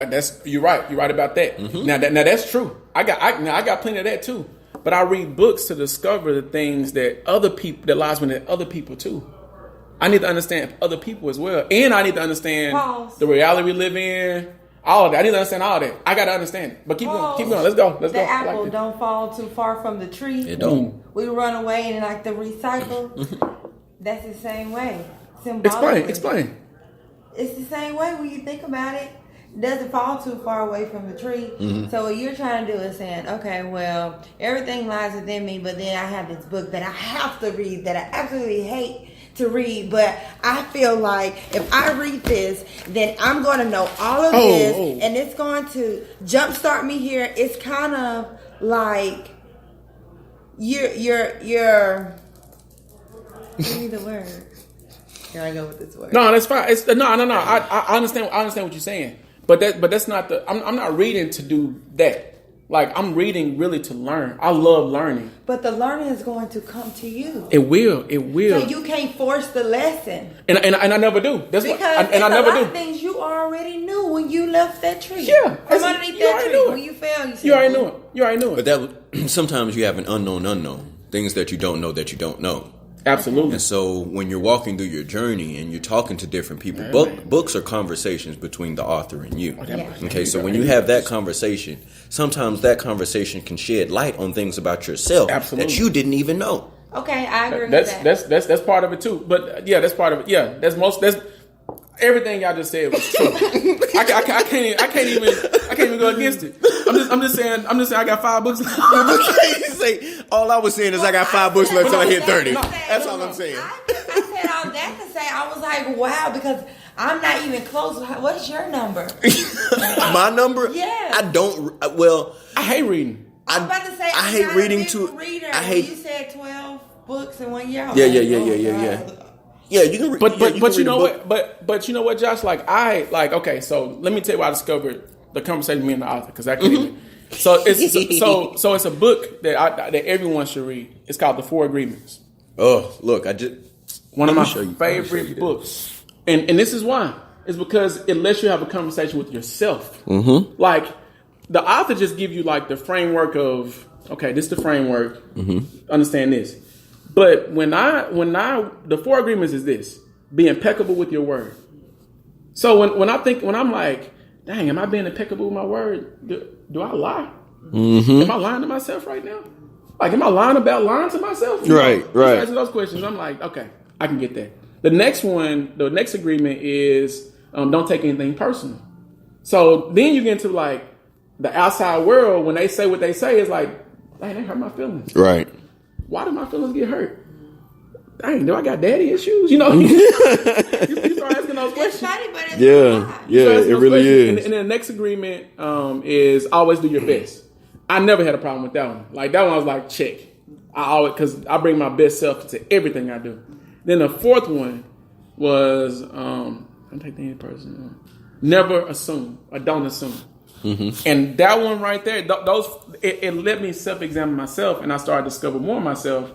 That's you're right. You're right about that. Now that's true. I got plenty of that too. But I read books to discover the things that other people that lies within other people too. I need to understand other people as well, and I need to understand the reality we live in. All of that. I need to understand all that. I got to understand it. But keep going. Let's go. The apple don't fall too far from the tree. It don't. We run away and like the recycle. That's the same way. Symbolically. Explain. It's the same way when you think about it. It doesn't fall too far away from the tree. So what you're trying to do is saying, okay, well, everything lies within me, but then I have this book that I have to read that I absolutely hate to read, but I feel like if I read this, then I'm going to know all of this, and it's going to jumpstart me here. It's kind of like you're give me the word. Here I go with this word. No, that's fine. It's no. I understand. I understand what you're saying, but that's not the. I'm not reading to do that. Like, I'm reading really to learn. I love learning. But the learning is going to come to you. It will. So you can't force the lesson. And I never do. That's because what. And I never do. Of things you already knew when you left that tree. Yeah. From underneath that tree. When you fell, you said, you already knew it. But sometimes you have an unknown. Things that you don't know that you don't know. Absolutely. And so when you're walking through your journey and you're talking to different people, books are conversations between the author and you. Okay, so when you have that conversation, sometimes that conversation can shed light on things about yourself that you didn't even know. Okay, I agree with that. That's part of it too. But yeah, that's part of it. Yeah, that's everything y'all just said was true. I can't even go against it. I'm just saying I got 5 books left. All I was saying is I got 5 books left till I hit 30. That's all I'm saying. I said all that to say I was like, wow, because I'm not even close. What's your number? My number? Yeah. I don't. Well, I hate reading. I was about to say I hate reading too. I hate. You said 12 books in 1 year. Yeah. Yeah, you can read. But you know what? But you know what, Josh? Okay. So let me tell you why I discovered the conversation with me and the author, because I couldn't even. So it's a book that everyone should read. It's called The 4 Agreements. Oh, look, one of my favorite books, and this is why. It's because it lets you have a conversation with yourself. Mm-hmm. Like, the author just give you like the framework of, okay, this is the framework. Mm-hmm. Understand this. But when the 4 agreements is this: be impeccable with your word. So when I'm like, dang, am I being impeccable with my word? Do I lie? Mm-hmm. Am I lying to myself right now? Like, am I lying about lying to myself? Right. Answering those questions, I'm like, okay, I can get that. The next agreement is don't take anything personal. So then you get into like the outside world. When they say what they say, it's like, dang, they hurt my feelings. Right. Why do my feelings get hurt? Dang, do I got daddy issues? You start asking those questions. It's funny, but it's it really is. And then the next agreement is always do your best. I never had a problem with that one. Like, that one I was like, check. Because I bring my best self to everything I do. Then the 4th one was don't take any person. Never assume or don't assume. Mm-hmm. And that one right there, it let me self-examine myself, and I started to discover more of myself.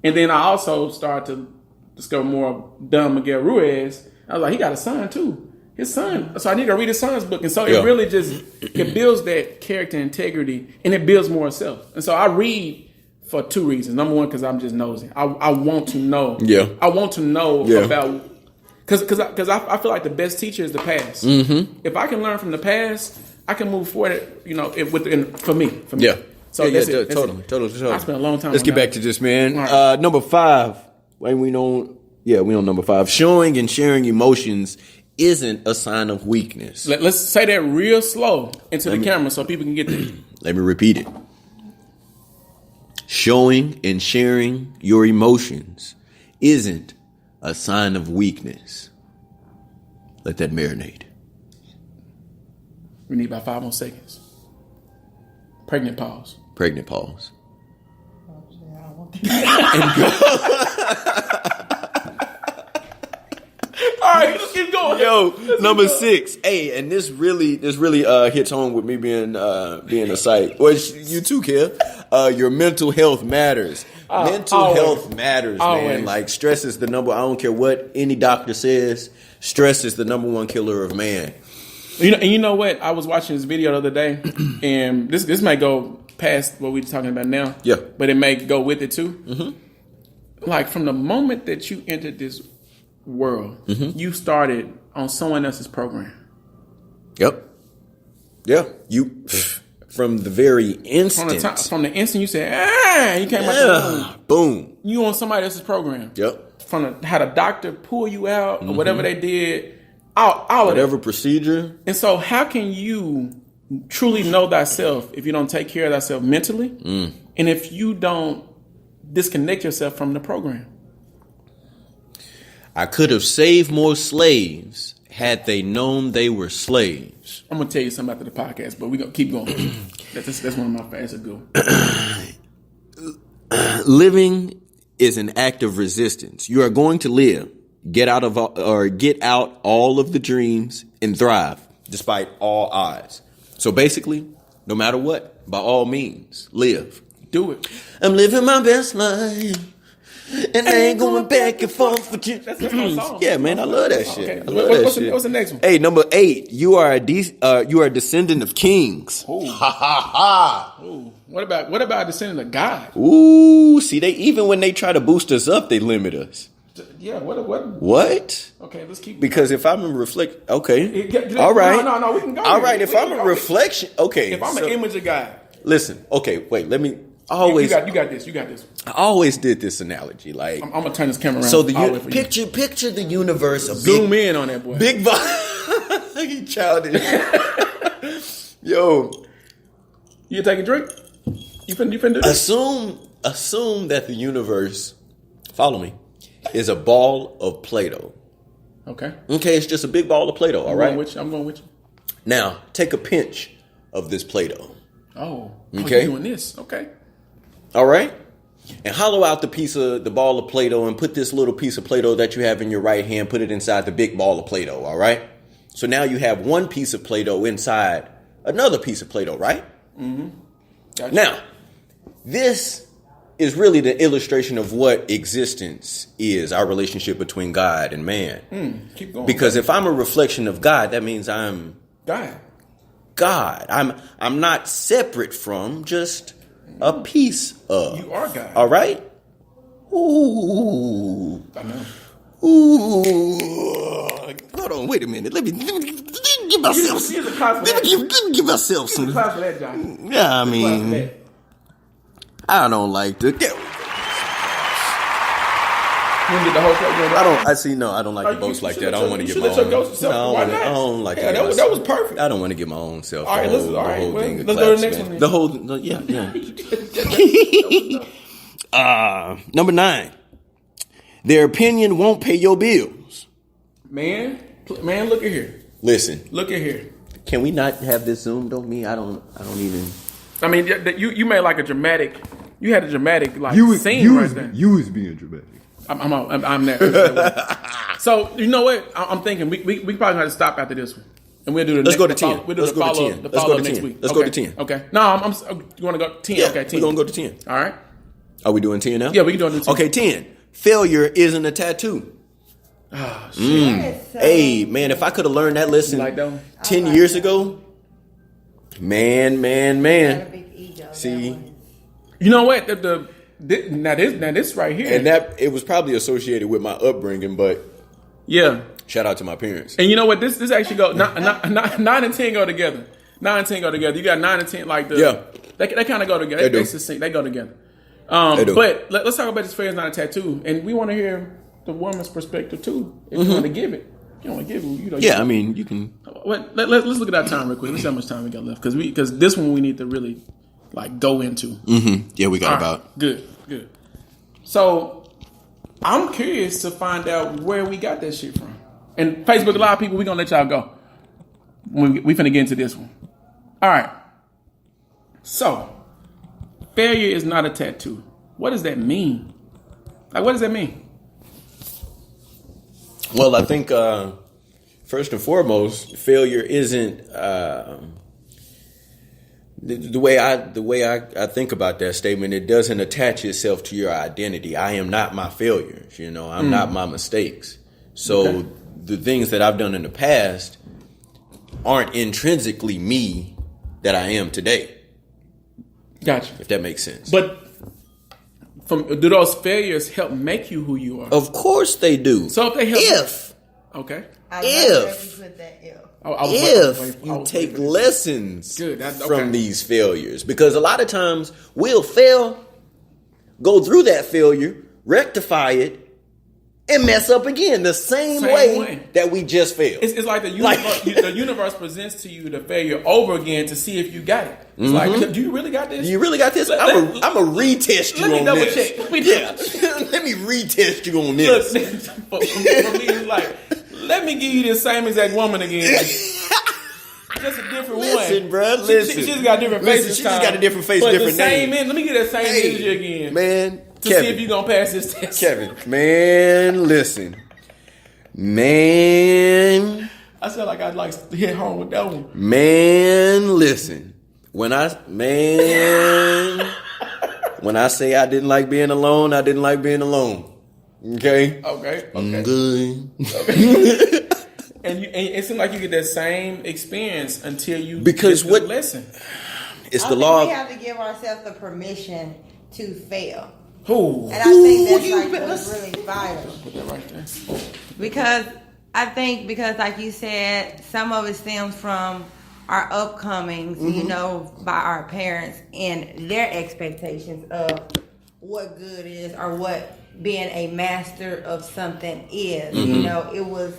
And then I also started to discover more of Don Miguel Ruiz. I was like, he got a son too. His son. So I need to read his son's book. And so it really it builds that character integrity, and it builds more self. And so I read for 2 reasons. Number one, because I'm just nosy. I want to know. Yeah. I want to know about, because I feel like the best teacher is the past. Mm-hmm. If I can learn from the past, I can move forward, for me. Yeah. So that's it. Totally. I spent a long time. Let's get back to this, man. Right. Number 5. We on number 5. Showing and sharing emotions isn't a sign of weakness. Let's say that real slow into the camera so people can get there. Let me repeat it. Showing and sharing your emotions isn't a sign of weakness. Let that marinate. We need about 5 more seconds. Pregnant pause. All right, let's keep going. Yo, number 6. Hey, and this really hits home with me being a psych. Well, you too, Kev. Your mental health matters. Mental health matters, man. Like, stress is the number. I don't care what any doctor says. Stress is the number 1 killer of man. You know what? I was watching this video the other day, and this might go past what we're talking about now. Yeah. But it may go with it too. Mm-hmm. Like from the moment that you entered this world, you started on someone else's program. Yep. Yeah. You from the very instant. From the instant you said, you came out the womb. Boom. You on somebody else's program. Yep. From how the doctor pull you out or whatever they did, all of whatever that. procedure. And so how can you truly know thyself if you don't take care of thyself mentally and if you don't disconnect yourself from the program? I could have saved more slaves had they known they were slaves. I'm going to tell you something after the podcast, but we're going to keep going. That's one of my favorites. Good. Living is an act of resistance. You are going to live, get out all of the dreams and thrive despite all odds. So basically, no matter what, by all means, live. Do it. I'm living my best life. And I ain't going back and forth for you. That's my song. Yeah, man, I love that shit. Okay. I love that shit. What's the next one? Hey, number 8. You are a descendant of kings. Ooh. Ooh. What about descendant of God? Ooh, see, even when they try to boost us up, they limit us. Yeah. What? What? Okay, let's keep. Because if I'm a reflect, okay, all right, no, we can go. All right, if I'm a reflection, okay. If I'm an image of God, listen. Okay, wait. Let me. Always, you got this. You got this. I always did this analogy. Like I'm gonna turn this camera around. So picture the universe. Zoom in on that boy. Big you childish. Yo, you take a drink. You finna do this? Assume that the universe, follow me, is a ball of Play-Doh. Okay. Okay, it's just a big ball of Play-Doh. All right. I'm going with you. Now take a pinch of this Play-Doh. Oh. Okay. You're doing this. Okay. All right. And hollow out the ball of Play-Doh and put this little piece of Play-Doh that you have in your right hand, put it inside the big ball of Play-Doh. All right. So now you have one piece of Play-Doh inside another piece of Play-Doh, right? Mm-hmm. Gotcha. Now, this is really the illustration of what existence is, our relationship between God and man. Keep going. Because if I'm a reflection of God, that means I'm God. I'm not separate from, just a piece of. You are God. All right? Ooh. I know. Ooh. Hold on, wait a minute. Let me give myself some. Let me give myself some. Clap for that, John. Yeah, I mean, I don't like to. You get the whole program. I don't like to boast like that. I don't want to get my own. I don't like to. That was perfect. I don't want to get my own self. All right, let's go to the next one. The whole, yeah. Number 9. Their opinion won't pay your bills. Man, look at here. Listen. Look at here. Can we not have this zoomed on me? I don't even. I mean, you made like a dramatic. You had a dramatic scene right there. You was being dramatic. I'm that. So you know what? I'm thinking we probably got to stop after this one, and we'll do the. Let's go to 10. We'll do the follow up next week. Let's go to 10. Okay. No, you want to go 10? Yeah, okay, 10. We're gonna go to 10. All right. Are we doing 10 now? Yeah, we can do it. 10. Okay, 10. Failure isn't a tattoo. Oh, shit. Hey, man, if I could have learned that lesson 10 years ago, man. See, you know what? Now this right here, and that it was probably associated with my upbringing, but yeah. Shout out to my parents. And you know what? This actually go 9 and 10 go together. 9 and 10 go together. You got 9 and 10 like the They kind of go together. They go together. But let's talk about this failure is not a tattoo, and we want to hear the woman's perspective too. If you want to give it, you want to give it. Yeah, I mean you can. Let's look at our time real quick. Let's see how much time we got left because this one we need to really go into. Mm-hmm. Yeah, we got about good. So I'm curious to find out where we got that shit from. And Facebook Live people, we gonna let y'all go. We finna get into this one. All right. So, failure is not a tattoo. What does that mean? What does that mean? Well, I think first and foremost, failure isn't the way I think about that statement. It doesn't attach itself to your identity. I am not my failures. I'm not my mistakes. So the things that I've done in the past, aren't intrinsically me that I am today. Gotcha. If that makes sense. But do those failures help make you who you are? Of course they do. So if they help, okay. I love that you put that if. If you take lessons from these failures, because a lot of times we'll fail, go through that failure, rectify it, and mess up again the same way that we just failed. It's like the universe presents to you the failure over again to see if you got it. It's like, do you really got this? Do you really got this? I'm a retest you on this. Let me double check. Let me retest you on this. Look, for me, it's like, let me give you the same exact woman again. Just a different one. Listen, bro. Listen. She just got different faces. She just got a different face, different name. Let me get that same energy again. Man. To see if you're going to pass this test. Kevin, man, listen. Man. I feel like I'd like to hit home with that one. Man, listen. When I say I didn't like being alone, I didn't like being alone. Okay? Okay. Good. Okay. And it seems like you get that same experience until you get the lesson. It's the law. We have to give ourselves the permission to fail. Ooh. And I think that's what's really vital. Put that right there. Because like you said, some of it stems from our upcomings, by our parents and their expectations of what good is or what being a master of something is. It was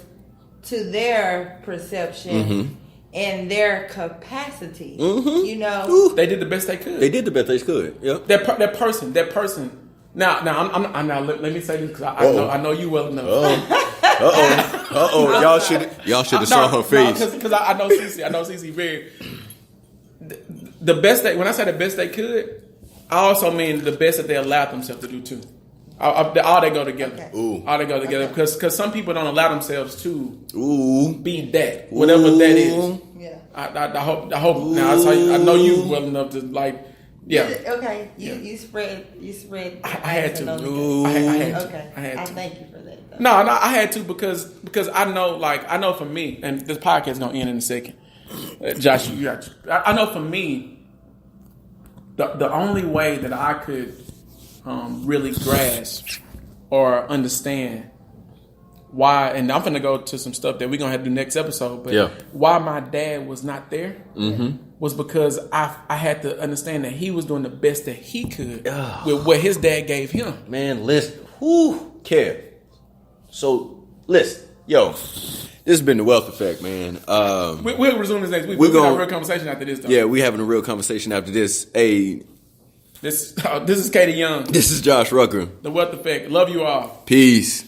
to their perception and their capacity. They did the best they could. They did the best they could. Yeah. That person. Now, I'm now. Let me say this because I know you well enough. Y'all should have saw her face. Because I know Cece. I know Cece very. The best when I say the best they could, I also mean the best that they allowed themselves to do too. All they go together. Okay. All they go together because some people don't allow themselves to be that, whatever that is. Yeah. I hope. Now I know you well enough to like. Yeah. Okay. You spread. I had to. I had to. Okay. I had to. I thank you for that. Though. No, I had to because I know for me, and this podcast is gonna end in a second. Josh, I know for me, the only way that I could really grasp or understand why, and I'm going to go to some stuff that we're going to have to do next episode, but why my dad was not there was because I had to understand that he was doing the best that he could with what his dad gave him. Man, listen. Kev. So, listen. Yo, this has been the Wealth Effect, man. We'll resume this next week. We're going to have a real conversation after this, though. Yeah, we're having a real conversation after this. Hey, this is Katie Young. This is Josh Rucker. The Wealth Effect. Love you all. Peace.